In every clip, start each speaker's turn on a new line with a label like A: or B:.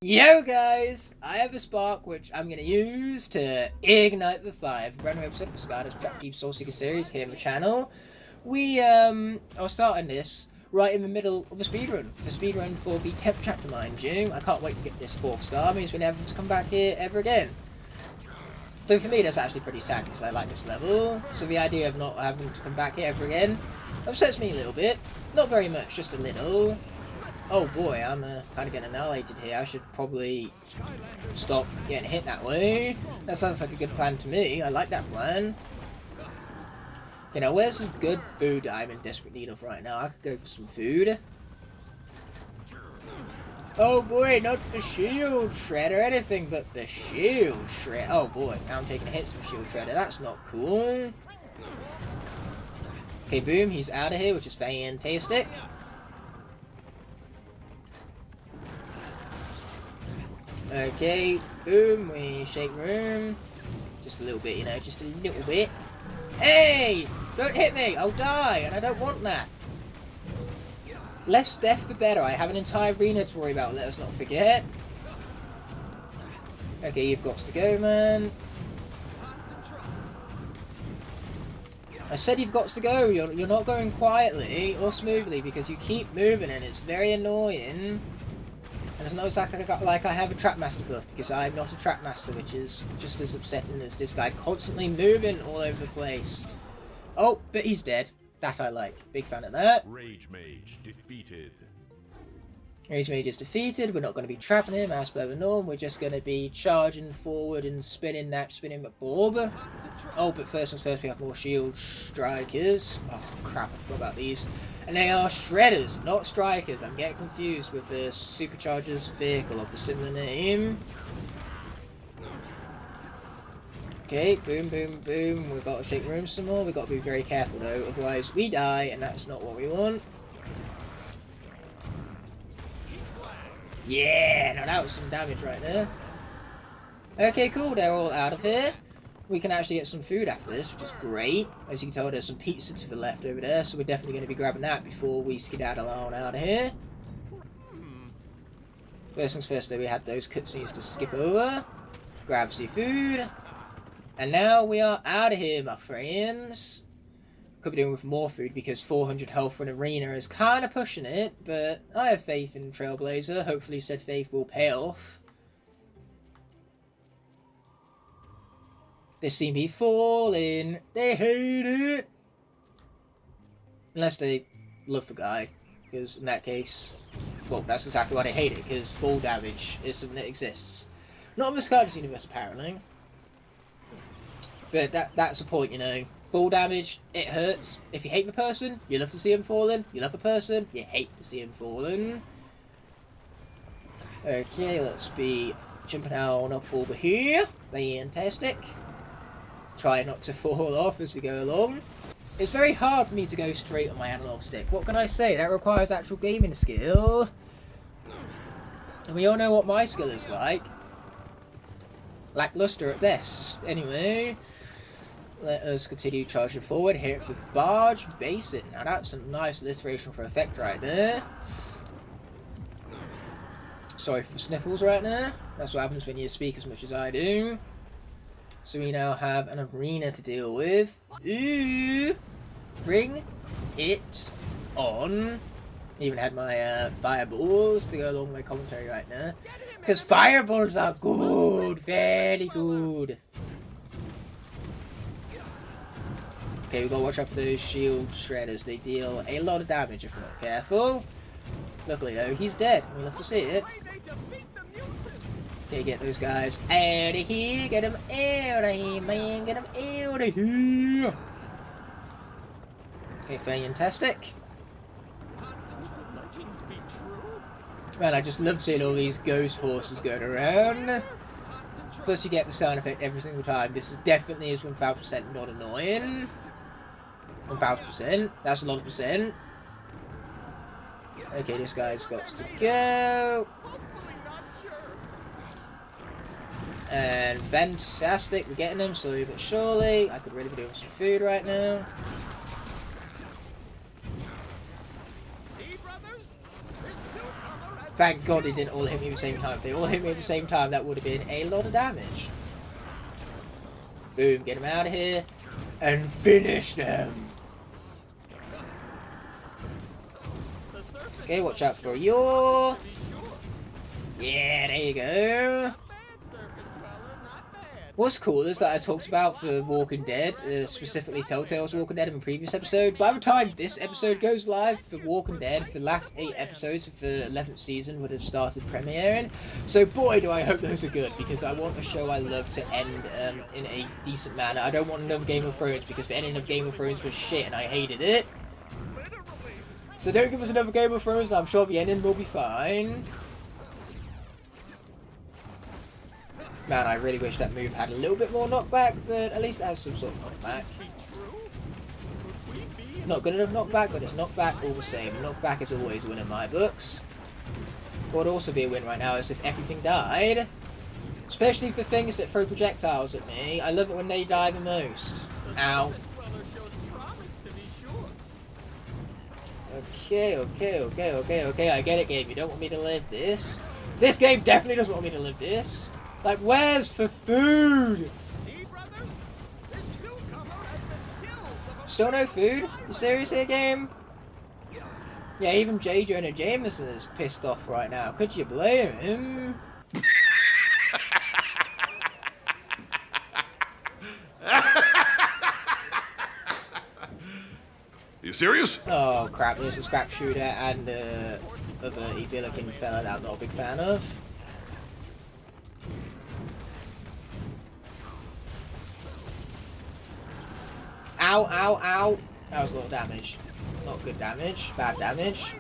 A: Yo guys, I have a spark which I'm going to use to ignite the fire. Brand new episode of Skylanders Chapter Soul Seeker series here on the channel. We are starting this right in the middle of a speedrun. The speedrun for the 10th chapter, mind you. I can't wait to get this 4th star, it means we never have to come back here ever again. So for me that's actually pretty sad because I like this level. So the idea of not having to come back here ever again upsets me a little bit. Not very much, just a little. Oh boy, I'm kind of getting annihilated here. I should probably stop getting hit that way. That sounds like a good plan to me. I like that plan. Okay, now where's some good food that I'm in desperate need of right now? I could go for some food. Oh boy, not the shield shredder, anything but the shield shredder. Oh boy, now I'm taking hits from shield shredder. That's not cool. Okay, boom, he's out of here, which is fantastic. Okay, boom, we shake room. Just a little bit, you know, just a little bit. Hey! Don't hit me! I'll die, and I don't want that. Less death the better. I have an entire arena to worry about, let us not forget. Okay, you've got to go, man. I said you've got to go. You're not going quietly or smoothly because you keep moving and it's very annoying. And it's not exactly like I have a Trap Master buff, because I'm not a Trap Master, which is just as upsetting as this guy constantly moving all over the place. Oh, but he's dead. That I like. Big fan of that.
B: Rage Mage defeated.
A: Rage Mage is defeated. We're not going to be trapping him as per the norm. We're just going to be charging forward and spinning the bulb. Oh, but first things first, we have more shield strikers. Oh, crap, I forgot about these. And they are shredders, not strikers. I'm getting confused with the Supercharger's vehicle of a similar name. Okay, boom, boom, boom. We've got to shake room some more. We've got to be very careful though, otherwise we die, and that's not what we want. Yeah, now that was some damage right there. Okay, cool. They're all out of here. We can actually get some food after this, which is great. As you can tell, there's some pizza to the left over there, so we're definitely going to be grabbing that before we skedaddle on out of here. First things first, though, we had those cutscenes to skip over. Grab some food. And now we are out of here, my friends. Could be doing with more food because 400 health for an arena is kind of pushing it, but I have faith in Trailblazer. Hopefully said faith will pay off. They see me falling. They hate it. Unless they love the guy. Because in that case, well, that's exactly why they hate it. Because fall damage is something that exists. Not in the Skylanders universe, apparently. But that's the point, you know. Fall damage, it hurts. If you hate the person, you love to see him falling. You love the person, you hate to see him falling. Okay, let's be jumping on up over here. Fantastic. Try not to fall off as we go along. It's very hard for me to go straight on my analog stick. What can I say? That requires actual gaming skill. And we all know what my skill is like. Lackluster at best. Anyway, let us continue charging forward. Here for Barge Basin. Now that's a nice alliteration for effect right there. Sorry for the sniffles right there. That's what happens when you speak as much as I do. So we now have an arena to deal with. Ooh! Bring it on. Even had my fireballs to go along with my commentary right now. Because fireballs are good! Very good! Okay, we've got to watch out for those shield shredders. They deal a lot of damage if we're not careful. Luckily though, he's dead. We love to see it. Okay, get those guys out of here. Get them out of here, man. Get them out of here. Okay, fantastic. Man, I just love seeing all these ghost horses going around. Plus you get the sound effect every single time. This is definitely is 1000% not annoying. 1000%. That's a lot of percent. Okay, this guy's got to go. And fantastic, we're getting them slowly but surely. I could really be doing some food right now. See, brothers? This newcomer has Thank God they didn't all hit me at the same time. If they all hit me at the same time, that would have been a lot of damage. Boom, get them out of here. And finish them. Okay, watch out for your... Yeah, there you go. What's cool is that I talked about for Walking Dead, specifically Telltale's Walking Dead in the previous episode. By the time this episode goes live for Walking Dead, the last 8 episodes of the 11th season would have started premiering. So boy, do I hope those are good, because I want a show I love to end in a decent manner. I don't want another Game of Thrones, because the ending of Game of Thrones was shit and I hated it. So don't give us another Game of Thrones, I'm sure the ending will be fine. Man, I really wish that move had a little bit more knockback, but at least it has some sort of knockback. Not good enough knockback, but it's knockback all the same. Knockback is always a win in my books. What would also be a win right now is if everything died. Especially for things that throw projectiles at me. I love it when they die the most. Ow. Okay, I get it, game. You don't want me to live this. This game definitely doesn't want me to live this. Like, where's the food? Still no food? You serious here, game? Yeah, even J. Jonah Jameson is pissed off right now. Could you blame him?
C: You serious?
A: Oh crap, there's a scrap shooter and other evil looking fella that I'm not a big fan of. Ow, ow, ow. That was a lot of damage. Not good damage. Bad damage.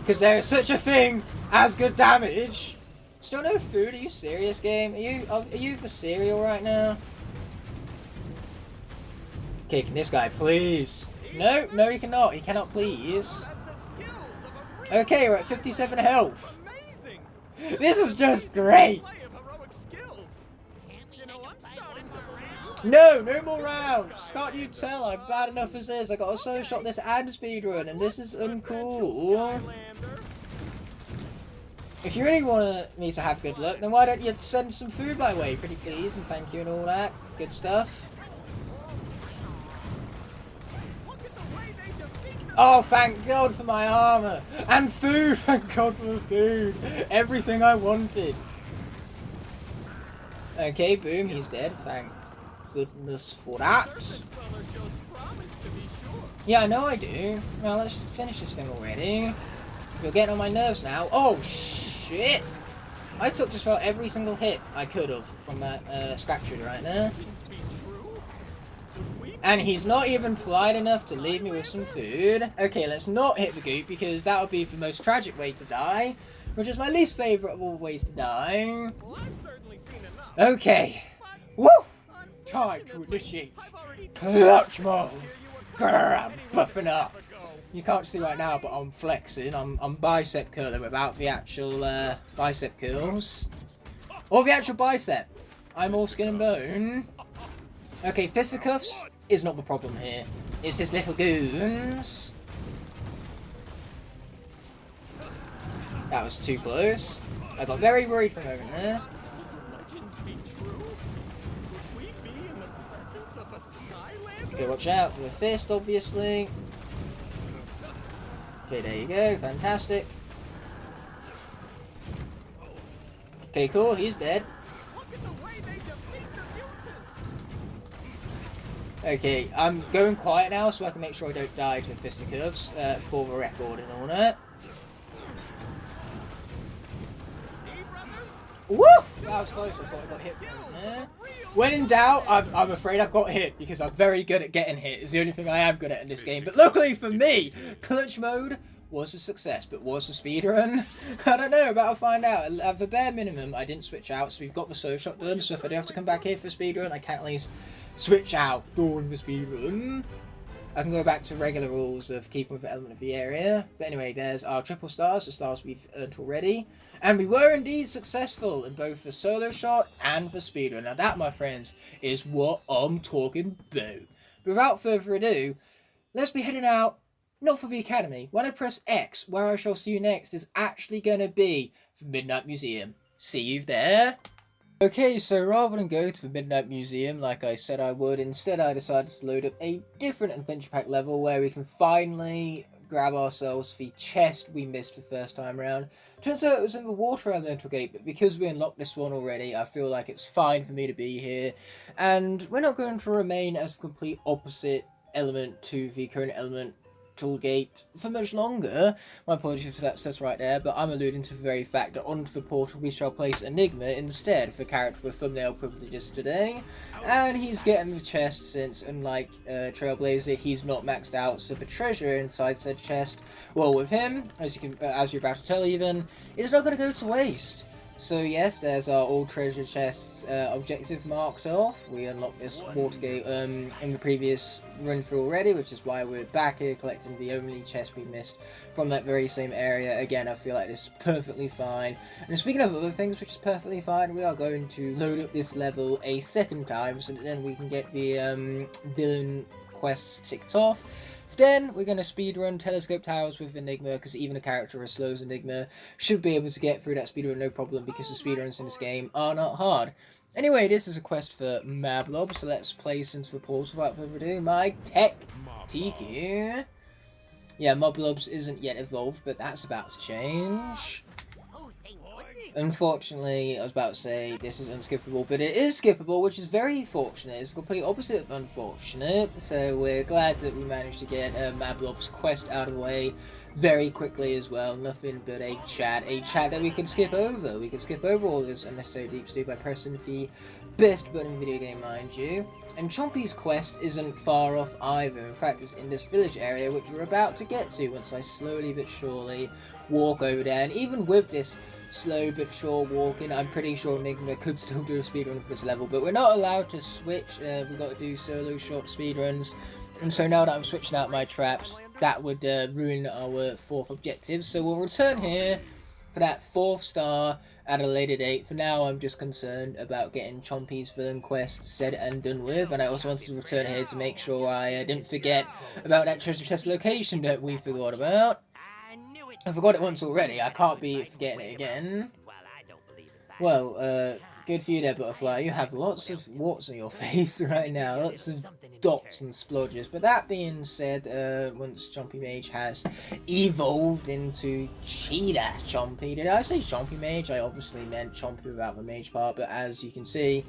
A: Because there is such a thing as good damage. Still no food? Are you serious, game? Are you for cereal right now? Okay, can this guy please? No, no he cannot. He cannot please. Okay, we're at 57 health. This is just great. No, no more rounds. Can't you tell I'm bad enough as is? I got a solo shot this and speedrun, and this is uncool. If you really want me to have good luck, then why don't you send some food my way, pretty please, and thank you and all that good stuff. Oh, thank God for my armor and food. Thank God for the food. Everything I wanted. Okay, boom, he's dead. Thank goodness for that. Yeah, I know I do. Well, let's finish this thing already. You're getting on my nerves now. Oh, shit! I took just about every single hit I could have from that scrap shooter right there. And he's not even polite enough to leave me with some food. Okay, let's not hit the goop, because that would be the most tragic way to die. Which is my least favourite of all ways to die. Okay. Woo! Time to initiate clutch mode. Grr, I'm buffing up. You can't see right now, but I'm flexing. I'm bicep curling without the actual bicep curls. Or the actual bicep. I'm all skin and bone. Okay, fisticuffs is not the problem here. It's his little goons. That was too close. I got very worried for a moment there. Okay, watch out for the fist, obviously. Okay, there you go. Fantastic. Okay, cool. He's dead. Okay, I'm going quiet now so I can make sure I don't die to fisticuffs for the record and all that. Woo! That was close. I thought I got hit right there. When in doubt, I'm afraid I've got hit, because I'm very good at getting hit. It's the only thing I am good at in this game. But luckily for me, clutch mode was a success, but was a speedrun? I don't know, but I'll find out. At the bare minimum, I didn't switch out, so we've got the solo shot done. So if I do have to come back here for a speedrun, I can at least switch out during the speedrun. I can go back to regular rules of keeping with the element of the area. But anyway, there's our triple stars, the stars we've earned already. And we were indeed successful in both the solo shot and the speedrun. Now that, my friends, is what I'm talking about. But without further ado, let's be heading out not for the Academy. When I press X, where I shall see you next is actually going to be the Midnight Museum. See you there. Okay, so rather than go to the Midnight Museum like I said I would, instead I decided to load up a different adventure pack level where we can finally grab ourselves the chest we missed the first time around. Turns out it was in the water elemental gate, but because we unlocked this one already, I feel like it's fine for me to be here. And we're not going to remain as the complete opposite element to the current elemental gate for much longer. My apologies for that stuff right there, but I'm alluding to the very fact that onto the portal we shall place Enigma instead, the character with thumbnail privileges today. And he's getting the chest since, unlike Trailblazer, he's not maxed out, so the treasure inside said chest, well, with him, as you're about to tell even, is not going to go to waste. So yes, there's our all treasure chests objective marked off. We unlocked this water gate in the previous run through already, which is why we're back here collecting the only chest we missed from that very same area. Again, I feel like this is perfectly fine. And speaking of other things which is perfectly fine, we are going to load up this level a second time so that then we can get the villain quests ticked off. Then we're going to speedrun Telescope Towers with Enigma, because even a character as slow as Enigma should be able to get through that speedrun no problem, because the speedruns in this game are not hard. Anyway, this is a quest for Mablob, so let's place into the portal without further ado. My tech TQ. Yeah, Moblobs isn't yet evolved, but that's about to change. Unfortunately, I was about to say this is unskippable, but it is skippable, which is very fortunate. It's the complete opposite of unfortunate, so we're glad that we managed to get Mablob's quest out of the way very quickly as well. Nothing but a chat that we can skip over. We can skip over all this unnecessary deep stew by pressing the best button in video game, mind you. And Chompy's quest isn't far off either. In fact, it's in this village area, which we're about to get to once I slowly but surely walk over there. And even with this slow but sure walking, I'm pretty sure Enigma could still do a speedrun for this level, but we're not allowed to switch. We've got to do solo short speedruns, and so now that I'm switching out my traps, that would ruin our fourth objective, so we'll return here for that 4th star at a later date. For now, I'm just concerned about getting Chompy's villain quest said and done with, and I also wanted to return here to make sure I didn't forget about that treasure chest location that we forgot about. I forgot it once already, I can't be forgetting it again. Well, good for you there, Butterfly. You have lots of warts on your face right now, lots of dots and splodges. But that being said, once Chompy Mage has evolved into Cheetah Chompy, did I say Chompy Mage? I obviously meant Chompy without the Mage part, but as you can see,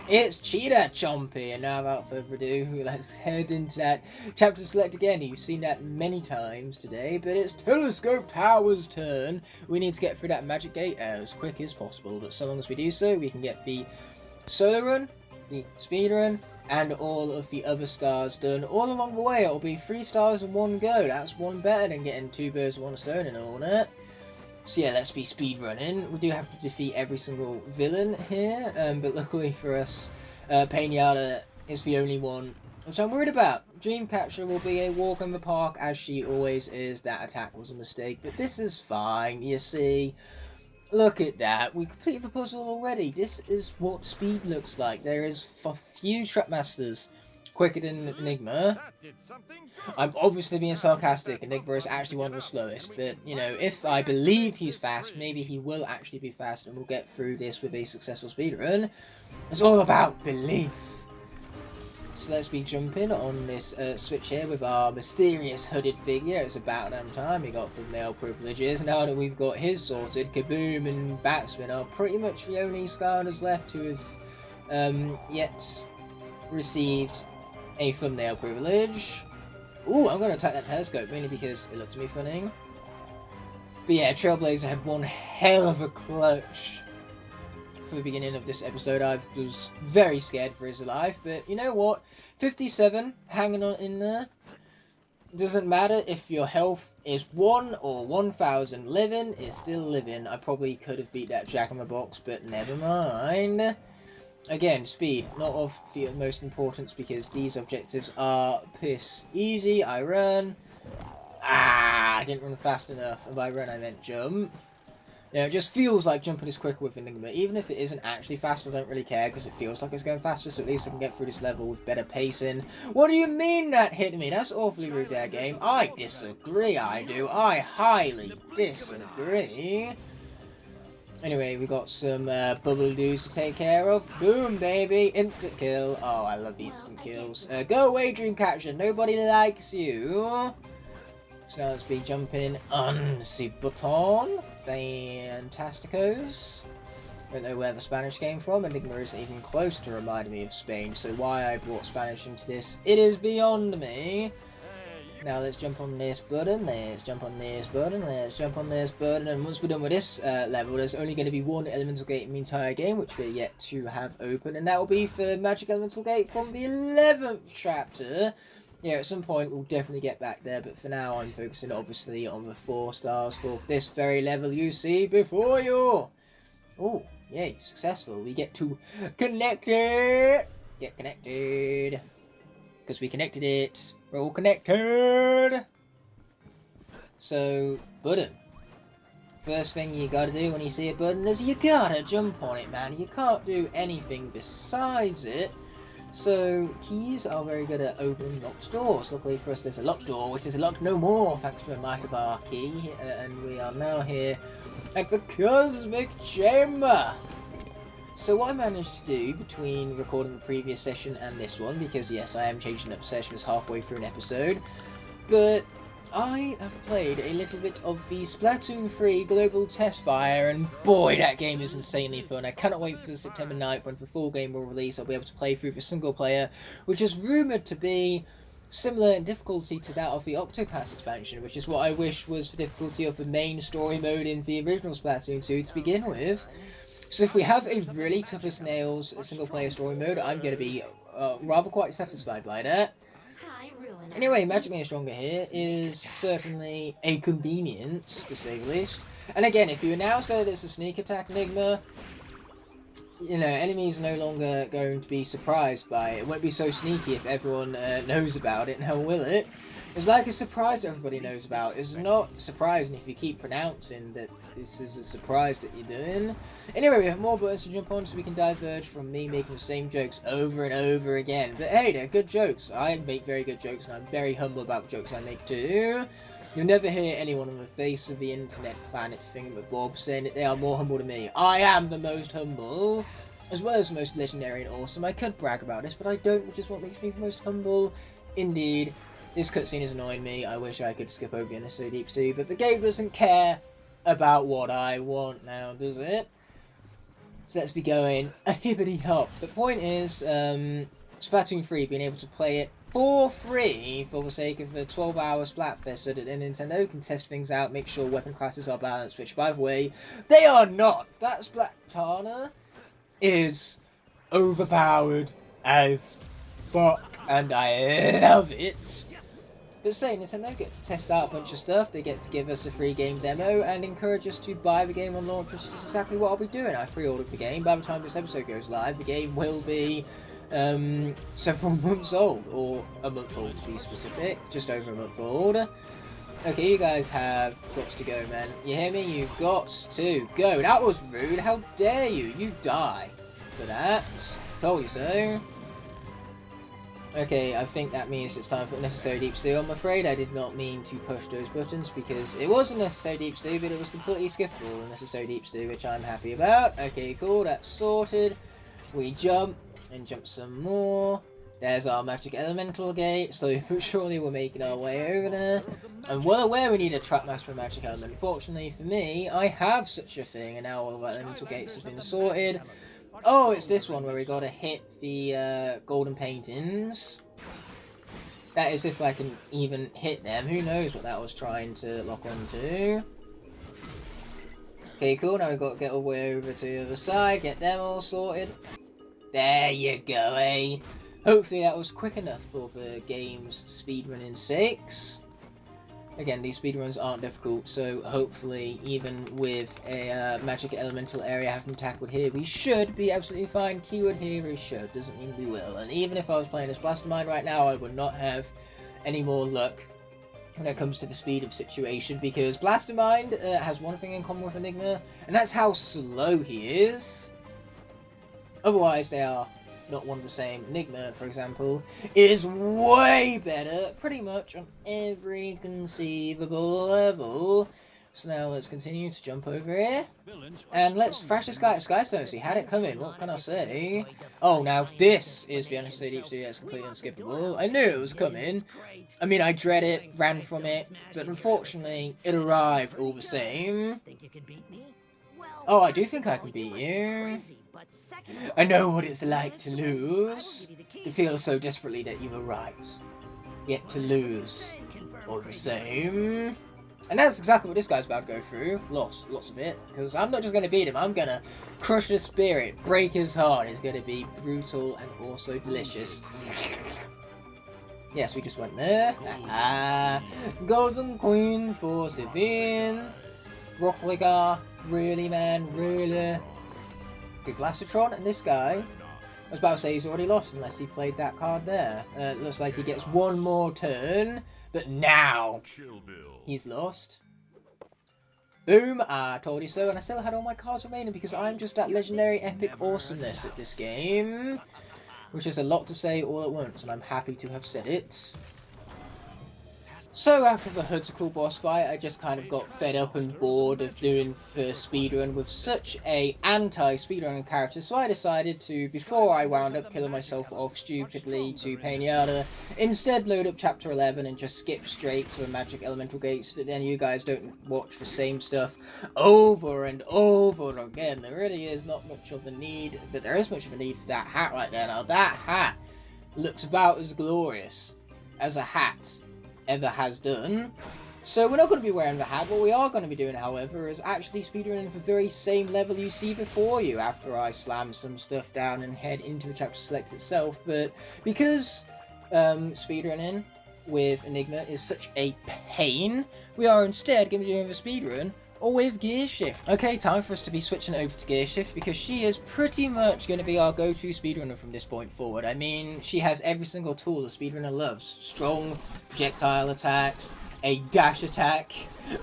A: it's Cheetah Chompy. And now, without further ado, let's head into that chapter select again. You've seen that many times today, but it's Telescope Tower's turn. We need to get through that magic gate as quick as possible, but so long as we do so, we can get the solo run, the speed run, and all of the other stars done all along the way. It'll be 3 stars in one go. That's one better than getting 2 birds with 1 stone and all that. So yeah, let's be speed running. We do have to defeat every single villain here, but luckily for us, Pinata is the only one which I'm worried about. Dreamcatcher will be a walk in the park, as she always is. That attack was a mistake, but this is fine, you see. Look at that, we completed the puzzle already. This is what speed looks like. There is a few Trapmasters quicker than Enigma. I'm obviously being sarcastic. Enigma is actually one of the slowest, but, you know, if I believe he's fast, maybe he will actually be fast and we'll get through this with a successful speedrun. It's all about belief. So let's be jumping on this switch here with our mysterious hooded figure. It's about damn time he got thumbnail privileges. Now that we've got his sorted, Kaboom and Backspin are pretty much the only Skylanders left who have yet received a thumbnail privilege. Ooh, I'm going to attack that telescope, mainly because it looked to me funny. But yeah, Trailblazer had one hell of a clutch for the beginning of this episode. I was very scared for his life, but you know what? 57, hanging on in there. Doesn't matter if your health is 1 or 1,000. Living is still living. I probably could have beat that Jack-in-the-Box, but never mind. Again, speed, not of the utmost importance because these objectives are piss easy. I run. I didn't run fast enough, and by run I meant jump. You know, it just feels like jumping is quicker with Enigma. Even if it isn't actually faster, I don't really care, because it feels like it's going faster, so at least I can get through this level with better pacing. What do you mean that hit me? That's awfully rude there, game. I disagree, I do. I highly disagree. Anyway, we got some bubble doos to take care of. Boom, baby. Instant kill. Oh, I love the instant kills. Go away, Dreamcatcher. Nobody likes you. So now let's be jumping on the button. Fantasticos. Don't know where the Spanish came from. Enigma isn't even close to reminding me of Spain, so why I brought Spanish into this, it is beyond me. Now let's jump on this button, let's jump on this button, let's jump on this button, and once we're done with this level, there's only going to be one elemental gate in the entire game, which we're yet to have open, and that will be for Magic Elemental Gate from the 11th chapter. Yeah, at some point we'll definitely get back there, but for now I'm focusing obviously on the 4 stars for this very level you see before you. Oh, yay, successful. We get to connect it. Get connected. Because we connected it. We're all connected. So, button. First thing you gotta do when you see a button is you gotta jump on it, man. You can't do anything besides it. So, keys are very good at opening locked doors. Luckily for us, there's a locked door, which is locked no more, thanks to a might of our key. And we are now here at the Cosmic Chamber. So what I managed to do between recording the previous session and this one, because yes, I am changing up sessions halfway through an episode, but I have played a little bit of the Splatoon 3 Global Test Fire, and boy, that game is insanely fun. I cannot wait for September 9th when the full game will release. I'll be able to play through the single player, which is rumoured to be similar in difficulty to that of the Octopath expansion, which is what I wish was the difficulty of the main story mode in the original Splatoon 2 to begin with. So if we have a really tough as nails single player story mode, I'm going to be rather quite satisfied by that. Anyway, Magic being stronger here is certainly a convenience, to say the least. And again, if you announce that it's a sneak attack Enigma, you know, enemies are no longer going to be surprised by it. It won't be so sneaky if everyone knows about it, now will it? It's like a surprise that everybody knows about. It's not surprising if you keep pronouncing that this is a surprise that you're doing. Anyway, we have more buttons to jump on so we can diverge from me making the same jokes over and over again. But hey, they're good jokes. I make very good jokes and I'm very humble about the jokes I make too. You'll never hear anyone on the face of the internet planet thingamabob saying that they are more humble than me. I am the most humble, as well as the most legendary and awesome. I could brag about this, but I don't, which is what makes me the most humble indeed. This cutscene is annoying me. I wish I could skip over the unnecessary deep stew, but the game doesn't care about what I want now, does it? So let's be going a hibbity hop. The point is, Splatoon 3 being able to play it for free for the sake of a 12-hour Splatfest so that then Nintendo can test things out, make sure weapon classes are balanced, which, by the way, they are not. That Splatana is overpowered as fuck, and I love it. But say, Nintendo get to test out a bunch of stuff, they get to give us a free game demo and encourage us to buy the game on launch, which is exactly what I'll be doing. I've pre-ordered the game. By the time this episode goes live, the game will be several months old, or a month old to be specific, just over a month old. Okay, you guys have got to go, man. You hear me? You've got to go. That was rude. How dare you? You die for that. Told you so. Okay, I think that means it's time for Necessary Deep Stew. I'm afraid I did not mean to push those buttons because it was a Necessary Deep Stew, but it was completely skippable, a Necessary Deep Stew, which I'm happy about. Okay, cool, that's sorted. We jump, and jump some more. There's our Magic Elemental Gate. Slowly but surely we're making our way over there. I'm well aware we need a Trapmaster and Magic Element. Fortunately for me, I have such a thing, and now all of our Elemental Gates have been sorted. Oh, it's this one where we gotta hit the golden paintings. That is if I can even hit them. Who knows what that was trying to lock onto. Okay, cool. Now we've got to get all the way over to the other side. Get them all sorted. There you go, eh? Hopefully that was quick enough for the game's speedrunning sakes. Again, these speedruns aren't difficult, so hopefully, even with a magic elemental area having tackled here, we should be absolutely fine. Keyword here is should, doesn't mean we will. And even if I was playing as Blastermind right now, I would not have any more luck when it comes to the speed of situation, because Blastermind has one thing in common with Enigma, and that's how slow he is. Otherwise, they are not one and the same. Enigma, for example, is way better, pretty much on every conceivable level. So now let's continue to jump over here, and let's thrash this guy at Skylanders. He had it coming, what can I say? Oh, now this is the Unnecessary Deep Studio, it's completely unskippable. I knew it was coming. I mean, I dread it, ran from it, but unfortunately, it arrived all the same. Oh, I do think I can beat you. I know what it's like to lose, to feel so desperately that you were right, yet to lose all the same. And that's exactly what this guy's about to go through. Lots of it. Because I'm not just going to beat him, I'm going to crush his spirit, break his heart. It's going to be brutal and also delicious. Yes, we just went there. Golden Queen for Savine. Rockligar. Really, man? Really? Okay, Blastertron and this guy. I was about to say he's already lost unless he played that card there. Looks like he gets one more turn. But now, he's lost. Boom, I told you so, and I still had all my cards remaining because I'm just at legendary epic awesomeness at this game. Which is a lot to say all at once, and I'm happy to have said it. So after the Hoodsicle boss fight, I just kind of got fed up and bored of doing the speedrun with such a anti-speedrunning character, so I decided to, before I wound up killing myself off stupidly to Painata, instead load up chapter 11 and just skip straight to the magic elemental gates, so that then you guys don't watch the same stuff over and over again. There really is not much of a need, but there is much of a need for that hat right there. Now that hat looks about as glorious as a hat ever has done. So we're not going to be wearing the hat. What we are going to be doing, however, is actually speedrunning the very same level you see before you after I slam some stuff down and head into the chapter select itself. But because speedrunning with Enigma is such a pain, we are instead going to be doing the speedrun or with Gear Shift. Okay, time for us to be switching over to Gear Shift because she is pretty much going to be our go-to speedrunner from this point forward. I mean, she has every single tool the speedrunner loves. Strong projectile attacks, a dash attack,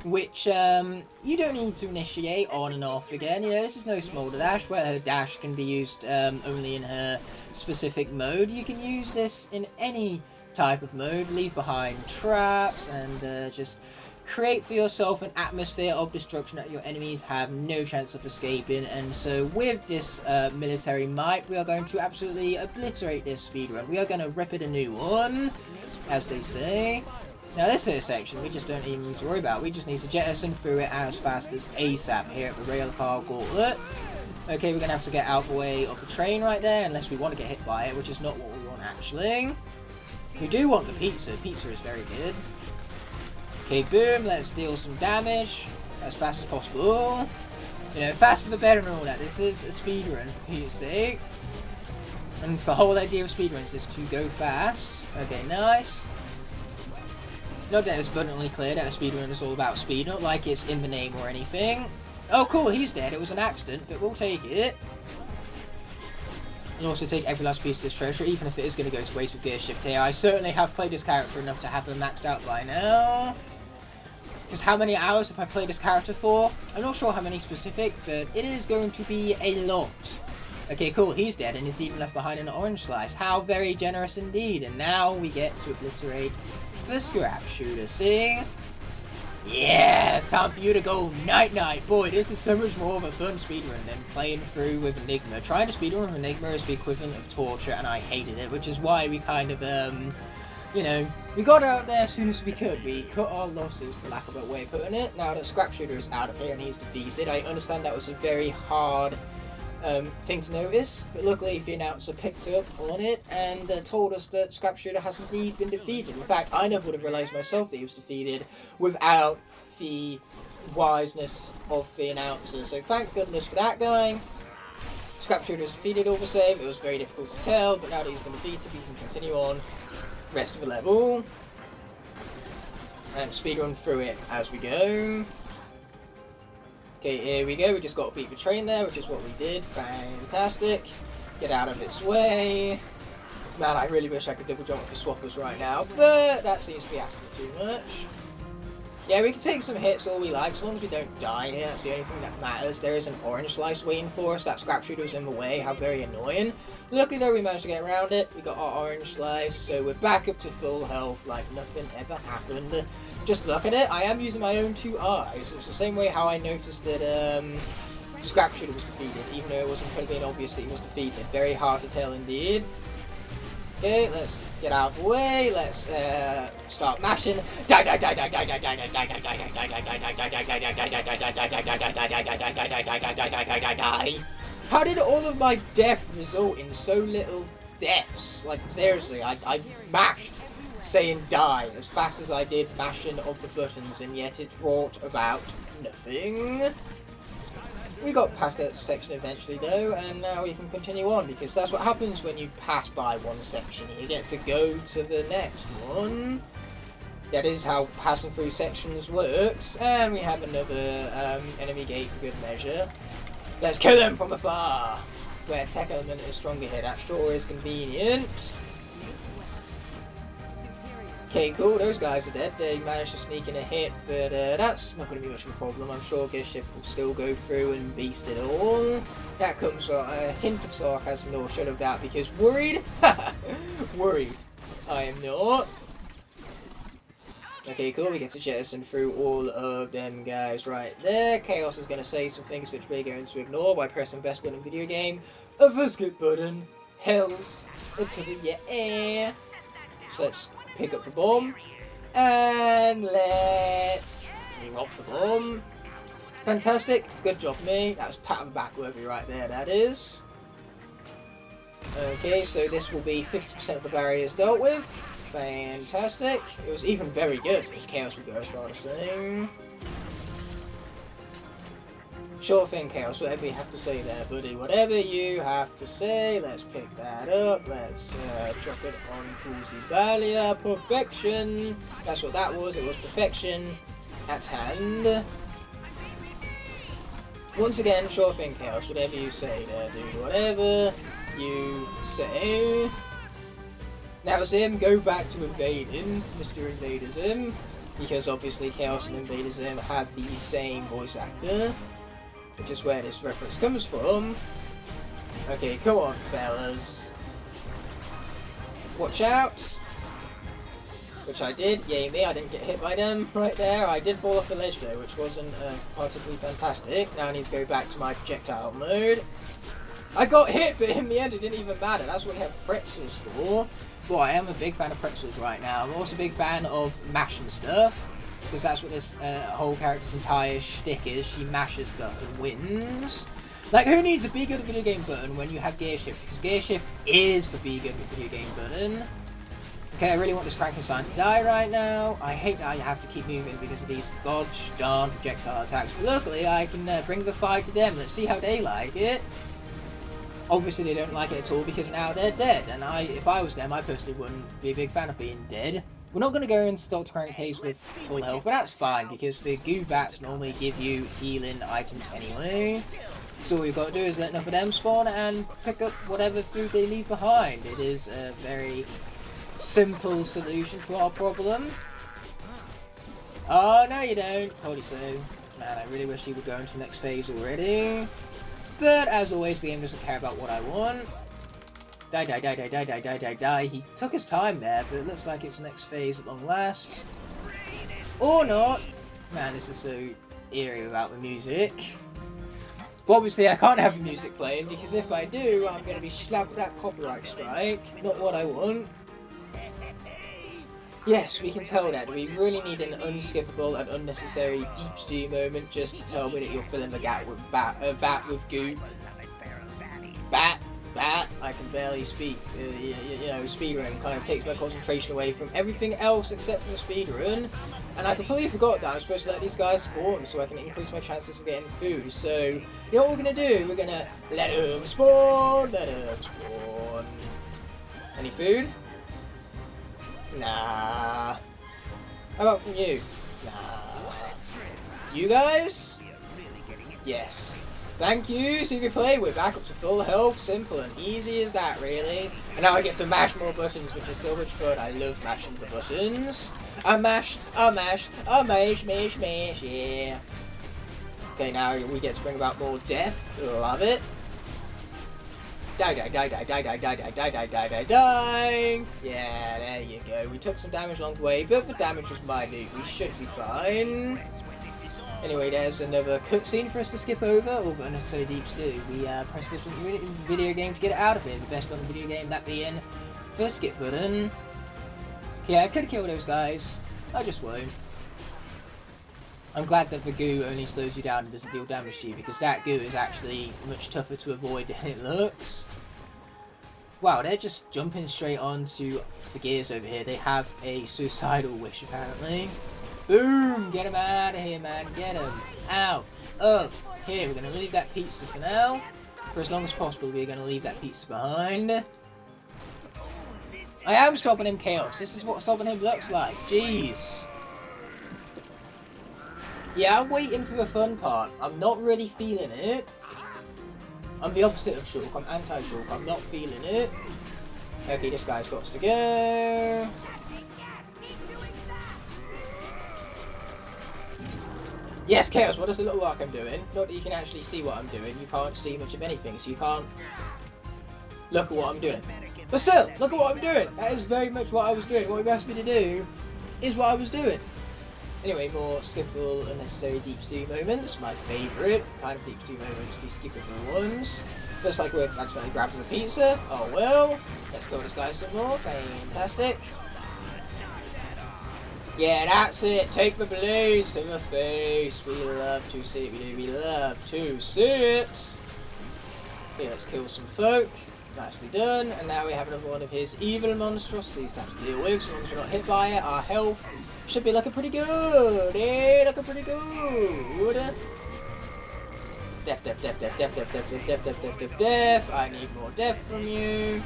A: which you don't need to initiate on and off again. You know, this is no Smolder Dash where her dash can be used only in her specific mode. You can use this in any type of mode, leave behind traps, and just create for yourself an atmosphere of destruction that your enemies have no chance of escaping. And so with this military might, we are going to absolutely obliterate this speedrun. We are going to rip it a new one, as they say. Now this is a section we just don't even need to worry about. We just need to jettison through it as fast as ASAP here at the Railcar Gauntlet. Okay, we're going to have to get out of the way of the train right there, unless we want to get hit by it, which is not what we want actually. We do want the pizza. Pizza is very good. Okay, boom, let's deal some damage as fast as possible. You know, faster the better and all that. This is a speedrun, for Pete's sake. And the whole idea of speedruns is to go fast. Okay, nice. Not that it's abundantly clear that a speedrun is all about speed, not like it's in the name or anything. Oh cool, he's dead, it was an accident, but we'll take it. And also take every last piece of this treasure, even if it is going to go to waste with Gear Shift here. I certainly have played this character enough to have them maxed out by now. Because how many hours have I played this character for? I'm not sure how many specific, but it is going to be a lot. Okay, cool, he's dead, and he's even left behind an orange slice. How very generous indeed. And now we get to obliterate the scrap shooter. See? Yeah, it's time for you to go night-night. Boy, this is so much more of a fun speedrun than playing through with Enigma. Trying to speedrun with Enigma is the equivalent of torture, and I hated it, which is why we kind of, you know, we got out there as soon as we could. We cut our losses, for lack of a way of putting it. Now that Scrap Shooter is out of here and he's defeated, I understand that was a very hard thing to notice, but luckily the announcer picked up on it and told us that Scrap Shooter has indeed been defeated. In fact, I never would have realised myself that he was defeated without the wiseness of the announcer. So thank goodness for that guy. Scrap Shooter is defeated all the same. It was very difficult to tell, but now that he's been defeated, we can continue on rest of the level and speedrun through it as we go. Okay, here we go. We just got to beat the train there, which is what we did. Fantastic. Get out of its way. Man, I really wish I could double jump with the swappers right now, but that seems to be asking too much. Yeah, we can take some hits all we like, as long as we don't die here, that's the only thing that matters. There is an orange slice waiting for us, that scrap shooter was in the way, how very annoying. Luckily though, we managed to get around it, we got our orange slice, so we're back up to full health like nothing ever happened. Just look at it, I am using my own 2 eyes. It's the same way how I noticed that scrap shooter was defeated, even though it was incredibly obvious that he was defeated. Very hard to tell indeed. Okay, let's get out of the way, let's start mashing. Die, die, die, die, die, die, die, die, die, die, die, die, die. How did all of my death result in so little deaths? Like, seriously, I mashed saying die as fast as I did mashing of the buttons, and yet it brought about nothing. We got past that section eventually though, and now we can continue on, because that's what happens when you pass by one section. You get to go to the next one. That is how passing through sections works, and we have another enemy gate for good measure. Let's kill them from afar! Where tech element is stronger here, that sure is convenient. Okay, cool, those guys are dead. They managed to sneak in a hit, but that's not going to be much of a problem. I'm sure Gear Shift will still go through and beast it all. That comes from a hint of sarcasm, no shadow of doubt, because worried? Worried. I am not. Okay, cool, we get to jettison through all of them guys right there. Kaos is going to say some things which we're going to ignore by pressing best button in video game. A first skip button. Hells. It's over your air. So let's pick up the bomb, and let's drop the bomb. Fantastic, good job me. That's pat on the back worthy right there, that is. Okay, so this will be 50% of the barriers dealt with. Fantastic. It was even very good, as Chaos would go as far as saying. Sure thing, Chaos, whatever you have to say there, buddy. Whatever you have to say, let's pick that up. Let's drop it on Fuzibalia. Perfection. That's what that was. It was perfection at hand. Once again, sure thing, Chaos. Whatever you say there, dude. Whatever you say. Now, Zim, go back to invading, Mr. Invader Zim. Because obviously Chaos and Invader Zim have the same voice actor. Which is where this reference comes from. Okay, come on, fellas. Watch out. Which I did. Yay me, I didn't get hit by them right there. I did fall off the ledge though, which wasn't particularly fantastic. Now I need to go back to my projectile mode. I got hit, but in the end it didn't even matter. That's what we have pretzels for. Boy, I am a big fan of pretzels right now. I'm also a big fan of mashing stuff. Because that's what this whole character's entire shtick is. She mashes stuff and wins. Like, who needs a be good at video game button when you have gear shift? Because gear shift is the be good at video game button. Okay, I really want this Frankenstein to die right now. I hate that I have to keep moving because of these gosh darn projectile attacks. But luckily, I can bring the fight to them. Let's see how they like it. Obviously, they don't like it at all because now they're dead. And if I was them, I personally wouldn't be a big fan of being dead. We're not going to go into Dr. Crankcase with full health, but that's fine, because the goo vats normally give you healing items anyway. So all we've got to do is let enough of them spawn and pick up whatever food they leave behind. It is a very simple solution to our problem. Oh, no you don't. Holy so. Man, I really wish he would go into the next phase already. But as always, the game doesn't care about what I want. Die, die, die, die, die, die, die, die, die. He took his time there, but it looks like it's the next phase at long last. Or not. Man, this is so eerie without the music. But obviously I can't have the music playing, because if I do, I'm going to be slapped with that copyright strike. Not what I want. Yes, we can tell that. We really need an unskippable and unnecessary deep stew moment just to tell me that you're filling the gap with bat with goop. Bat. I can barely speak. You know, speedrun kind of takes my concentration away from everything else except for the speedrun. And I completely forgot that I'm supposed to let these guys spawn so I can increase my chances of getting food. So, you know what we're going to do? We're going to let them spawn, Any food? Nah. How about from you? Nah. You guys? Yes. Thank you, CV Play. We're back up to full health. Simple and easy as that, really. And now I get to mash more buttons, which is so much fun. I love mashing the buttons. I mash, yeah. Okay, now we get to bring about more death. Love it. Die. Yeah, there you go. We took some damage along the way, but the damage was minute. We should be fine. Anyway, there's another cutscene for us to skip over, or the unnecessary deeps do. We press this button in the video game to get it out of here. The best button in the video game, that being the skip button. Yeah, I could kill those guys. I just won't. I'm glad that the goo only slows you down and doesn't deal damage to you, because that goo is actually much tougher to avoid than it looks. Wow, they're just jumping straight onto the gears over here. They have a suicidal wish, apparently. Boom! Get him out of here, man. Get him out of here. We're going to leave that pizza for now. For as long as possible, we're going to leave that pizza behind. I am stopping him, Kaos. This is what stopping him looks like. Jeez. Yeah, I'm waiting for the fun part. I'm not really feeling it. I'm the opposite of Shulk. I'm anti-Shulk. I'm not feeling it. Okay, this guy's got to go. Yes, Kaos, what does it look like I'm doing? Not that you can actually see what I'm doing. You can't see much of anything, so you can't look at what I'm doing. But still, look at what I'm doing. That is very much what I was doing. What you asked me to do is what I was doing. Anyway, more skippable, unnecessary deep stew moments. My favourite kind of deep stew moments, the skippable ones. Just like we're accidentally grabbing the pizza. Oh well. Let's go this guy some more. Fantastic. Yeah, that's it. Take the blaze to the face. We love to see it. We love to see it. Okay, let's kill some folk. Nicely done. And now we have another one of his evil monstrosities to have to deal with. So long as we're not hit by it, our health should be looking pretty good. Yeah, looking pretty good. Death. I need more death from you.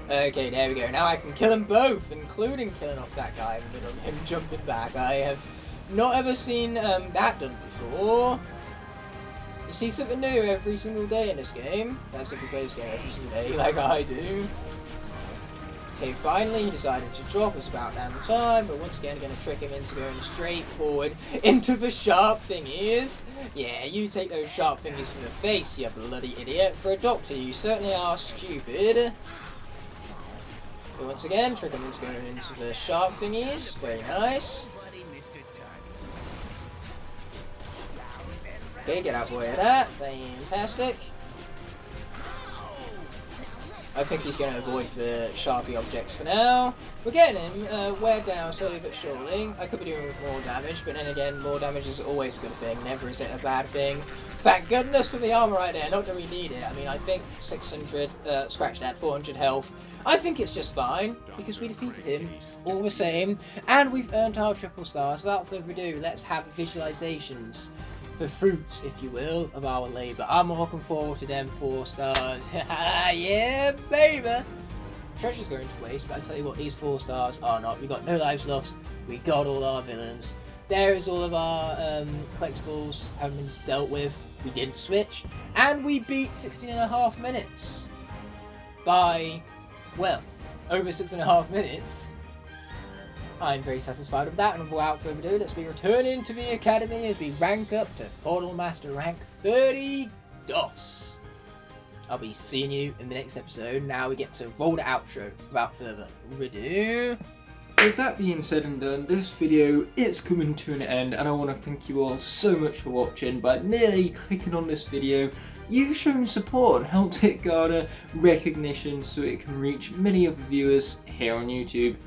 A: Okay, there we go. Now I can kill them both, including killing off that guy in the middle of him jumping back. I have not ever seen that done before. You see something new every single day in this game. That's if you play this game every single day, like I do. Okay, finally he decided to drop us about damn time, but once again, going to trick him into going straight forward into the sharp thingies. Yeah, you take those sharp thingies from the face, you bloody idiot. For a doctor, you certainly are stupid. So once again, trick him into going into the sharp thingies. Very nice. Okay, get out boy of that. Fantastic. I think he's going to avoid the sharpie objects for now. We're getting him wear down slowly but surely. I could be doing with more damage, but then again, more damage is always a good thing. Never is it a bad thing. Thank goodness for the armor right there. Not that we need it. I mean, I think 600, scratch that, 400 health. I think it's just fine, because we defeated him all the same. And we've earned our triple stars. Without further ado, let's have visualizations. The fruits, if you will, of our labour. I'm looking forward to them 4 stars. Yeah, baby! Treasure's going to waste, but I tell you what, these 4 stars are not. We got no lives lost. We got all our villains. There is all of our collectibles having been dealt with. We didn't switch. And we beat 16.5 minutes. By, well, over 6.5 minutes. I'm very satisfied with that, and without further ado, let's be returning to the academy as we rank up to Portal Master rank 30 DOS. I'll be seeing you in the next episode. Now we get to roll the outro without further ado. With that being said and done, this video is coming to an end, and I want to thank you all so much for watching. By merely clicking on this video, you've shown support and helped it garner recognition so it can reach many other viewers here on YouTube.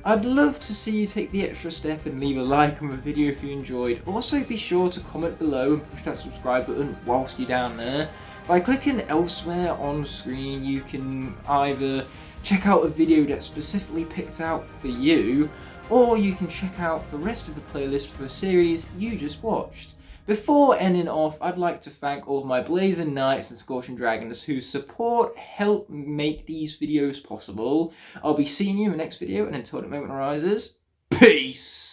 A: I'd love to see you take the extra step and leave a like on the video if you enjoyed. Also be sure to comment below and push that subscribe button whilst you're down there. By clicking elsewhere on screen, you can either check out a video that's specifically picked out for you, or you can check out the rest of the playlist for the series you just watched. Before ending off, I'd like to thank all of my Blazing Knights and Scorching Dragons whose support help make these videos possible. I'll be seeing you in the next video, and until that moment arises, peace!